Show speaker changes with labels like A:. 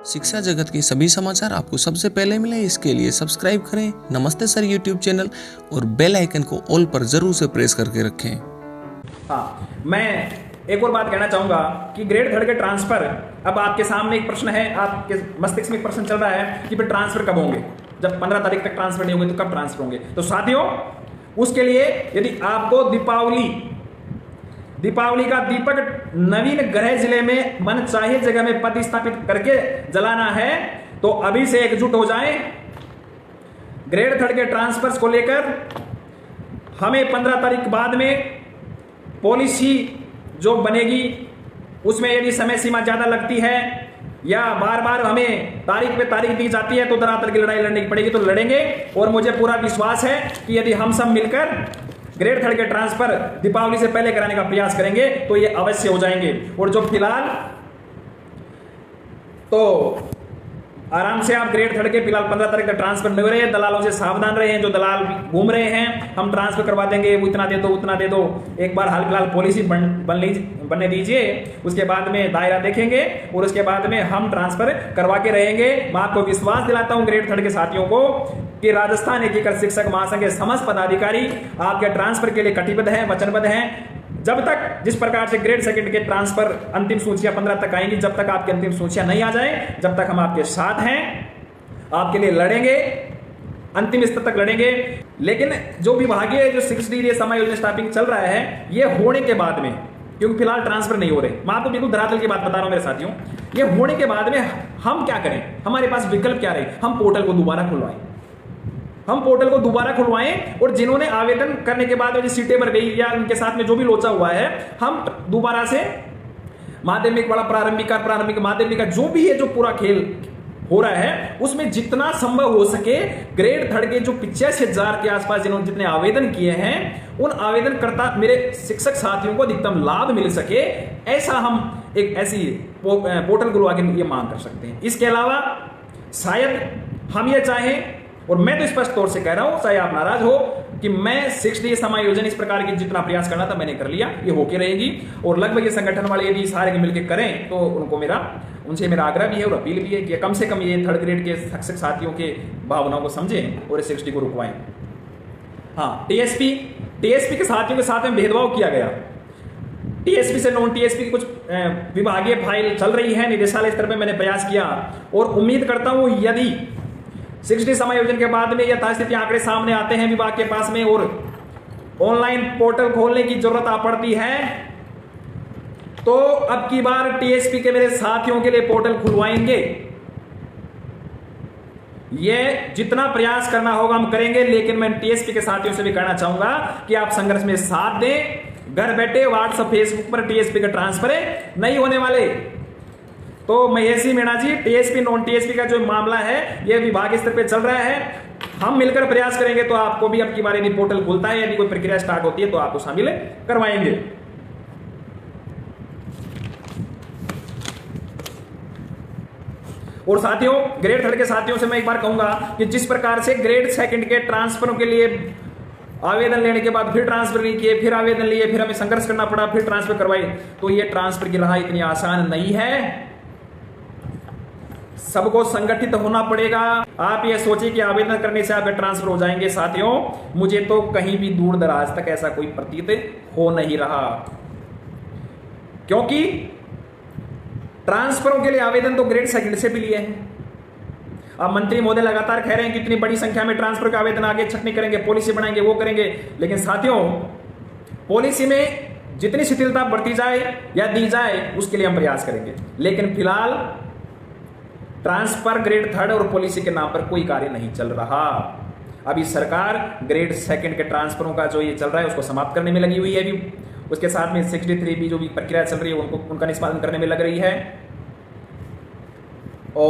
A: शिक्षा जगत के सभी समाचार आपको सबसे पहले मिले, इसके लिए सब्सक्राइब करें नमस्ते सर यूट्यूब चैनल और बेल आइकन को ऑल पर जरूर से प्रेस करके रखें।
B: हाँ, मैं एक और बात कहना चाहूंगा कि ग्रेड थर्ड के ट्रांसफर, अब आपके सामने एक प्रश्न है, आपके मस्तिष्क में एक प्रश्न चल रहा है कि फिर ट्रांसफर कब होंगे, जब 15 तारीख तक ट्रांसफर नहीं होंगे तो कब ट्रांसफर होंगे। तो साथियों, उसके लिए यदि आपको दीपावली का दीपक नवीन ग्रह जिले में मन चाहे जगह में प्रतिस्थापित करके जलाना है तो अभी से एकजुट हो जाएं। ग्रेड थर्ड के ट्रांसफर्स को लेकर हमें 15 तारीख बाद में पॉलिसी जो बनेगी उसमें यदि समय सीमा ज्यादा लगती है या बार बार हमें तारीख पे तारीख दी जाती है तो धरातल की लड़ाई लड़नी पड़ेगी, तो लड़ेंगे। और मुझे पूरा विश्वास है कि यदि हम सब मिलकर ग्रेड थर्ड के ट्रांसफर दीपावली से पहले कराने का प्रयास करेंगे तो ये अवश्य हो जाएंगे। और जो फिलहाल तो आराम से आप ग्रेड थर्ड के फिलहाल 15 तारीख का ट्रांसफर ले रहे हैं, दलालों से सावधान रहे हैं। जो दलाल घूम रहे हैं हम ट्रांसफर करवा देंगे, वो इतना दे दो उतना दे दो, एक बार हाल फिलहाल पॉलिसी बनने दीजिए, उसके बाद में दायरा देखेंगे और उसके बाद में हम ट्रांसफर करवा के रहेंगे। मैं आपको विश्वास दिलाता हूं ग्रेड थर्ड के साथियों को कि राजस्थान एकीकृत शिक्षक महासंघ के समस्त पदाधिकारी आपके ट्रांसफर के लिए कटिबद्ध हैं, वचनबद्ध हैं। जब तक जिस प्रकार से ग्रेड सेकंड के ट्रांसफर अंतिम सूचियां 15 तक आएंगी, जब तक आपकी अंतिम सूचियां नहीं आ जाए, जब तक हम आपके साथ हैं, आपके लिए लड़ेंगे, अंतिम स्तर तक लड़ेंगे। लेकिन जो विभागीय जो 6D समायोजन स्टाफिंग चल रहा है, ये होने के बाद में, क्योंकि फिलहाल ट्रांसफर नहीं हो रहे, मैं आपको बिल्कुल धरातल की बात बता रहा हूं मेरे साथियों, ये होने के बाद में हम क्या करें, हमारे पास विकल्प क्या रहे, हम पोर्टल को दोबारा खुलवाएं और जिन्होंने आवेदन करने के बाद सीटें भर गई या उनके साथ में जो भी लोचा हुआ है, हम दोबारा से माध्यमिक वाला प्रारंभिक माध्यमिक का जो भी है, जो पूरा खेल हो रहा है, उसमें जितना संभव हो सके ग्रेड थर्ड के जो 85,000 के आसपास जिन्होंने जितने आवेदन किए हैं, उन आवेदनकर्ता मेरे शिक्षक साथियों को अधिकतम लाभ मिल सके, ऐसा हम एक ऐसी पोर्टल खुलवा के ये मांग कर सकते हैं। इसके अलावा शायद हम ये चाहें, और मैं तो स्पष्ट तौर से कह रहा हूं, चाहे आप नाराज हो, कि मैं 6D समायोजन इस प्रकार की जितना प्रयास करना था मैंने कर लिया, ये होके रहेगी। और लगभग ये संगठन वाले यदि सारे मिलकर करें तो उनसे मेरा आग्रह भी है और अपील भी है कि कम से कम ये थर्ड ग्रेड के शिक्षक साथियों के भावनाओं को समझें और 6D को रुकवाएं। हाँ, टीएसपी के साथियों के साथ में भेदभाव किया गया। टीएसपी से नॉन टीएसपी की कुछ विभागीय फाइल चल रही है, निदेशालय स्तर पर मैंने प्रयास किया और उम्मीद करता हूं यदि 6D समायोजन के बाद में यथास्थिति आंकड़े सामने आते हैं विभाग के पास में और ऑनलाइन पोर्टल खोलने की जरूरत आ पड़ती है, तो अब की बार टीएसपी के मेरे साथियों के लिए पोर्टल खुलवाएंगे। ये जितना प्रयास करना होगा हम करेंगे, लेकिन मैं टीएसपी के साथियों से भी कहना चाहूंगा कि आप संघर्ष में साथ दें। घर बैठे व्हाट्सएप फेसबुक पर टीएसपी के ट्रांसफर नहीं होने वाले। तो महेशी मीणा जी, टीएसपी नॉन टीएसपी का जो मामला है ये विभाग स्तर पे चल रहा है, हम मिलकर प्रयास करेंगे तो आपको भी अब की बार यदि पोर्टल खुलता है, यदि कोई प्रक्रिया स्टार्ट होती है तो आपको शामिल करवाएंगे। और साथियों, ग्रेड थर्ड के साथियों से मैं एक बार कहूंगा कि जिस प्रकार से ग्रेड सेकंड के ट्रांसफरों के लिए आवेदन लेने के बाद फिर ट्रांसफर नहीं किए, फिर आवेदन लिए, फिर हमें संघर्ष करना पड़ा, फिर ट्रांसफर करवाई, तो ये ट्रांसफर की राह इतनी आसान नहीं है। सबको संगठित होना पड़ेगा। आप ये सोचिए कि आवेदन करने से आपके ट्रांसफर हो जाएंगे। साथियों, मुझे तो कहीं भी दूर दराज तक ऐसा कोई प्रतीत हो नहीं रहा, क्योंकि ट्रांसफरों के लिए आवेदन तो ग्रेड सेकंड से भी लिए हैं। अब मंत्री महोदय लगातार कह रहे हैं कि इतनी बड़ी संख्या में ट्रांसफर के आवेदन आगे छटनी करेंगे, पॉलिसी बनाएंगे, वो करेंगे। लेकिन साथियों, पॉलिसी में जितनी शिथिलता बढ़ती जाए या दी जाए उसके लिए हम प्रयास करेंगे, लेकिन फिलहाल ट्रांसफर ग्रेड थर्ड और पॉलिसी के नाम पर कोई कार्य नहीं चल रहा। अभी सरकार ग्रेड सेकंड के ट्रांसफरों का जो ये चल रहा है उसको समाप्त करने में लगी हुई है। अभी उसके साथ में 6D भी जो भी प्रक्रिया चल रही है उनका निष्पादन करने में लग रही है। और